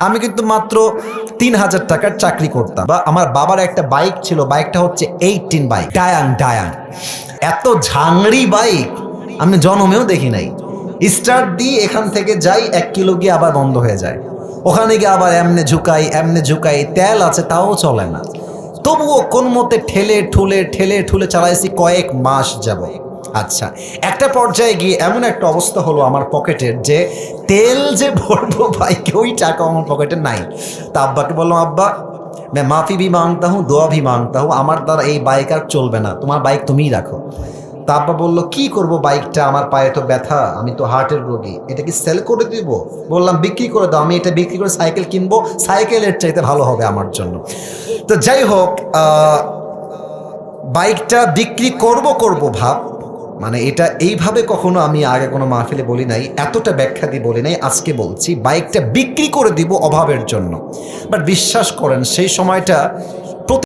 আমি কিন্তু মাত্র ৩,০০০ টাকার চাকরি করতাম, বা আমার বাবার একটা বাইক ছিল, বাইকটা হচ্ছে 18 বাইক, ডায়াং ডায়াং। এত ঝাংড়ি বাইক আমি জন্মেও দেখি নাই। স্টার্ট দিয়ে এখান থেকে যাই 1 কিলো গিয়ে আবার বন্ধ হয়ে যায়, ওখানে গিয়ে আবার এমনে ঝুকাই, তেল আছে তাও চলে না। তবুও কোন মতে ঠেলে ঠুলে চালাইছি কয়েক মাস যাব। আচ্ছা, একটা পর্যায়ে গিয়ে এমন একটা অবস্থা হলো আমার পকেটের, যে তেল যে ভরবো বাইকে ওই টাকা আমার পকেটে নাই। তা আব্বাকে বললাম, আব্বা मैं माफ़ी भी मांगता हूँ, দোয়া भी मांगता हूँ, আমার দ্বারা এই বাইক আর চলবে না, তোমার বাইক তুমিই রাখো। তা আব্বা বললো, কি করব বাইকটা, আমার পায়ে তো ব্যথা, আমি তো হার্টের রোগী, এটা কি সেল করে দিব? বললাম, বিক্রি করে দাও, আমি এটা বিক্রি করে সাইকেল কিনবো, সাইকেলের চাইতে ভালো হবে আমার জন্য। তো যাই হোক, বাইকটা বিক্রি করব ভাব, মানে এটা এইভাবে কখনো আমি আগে কোনো মাহফিলে বলি নাই, এতটা ব্যাখ্যা দিয়ে বলি নাই, আজকে বলছি বাইকটা বিক্রি করে দিব অভাবের জন্য। বাট বিশ্বাস করেন সেই সময়টা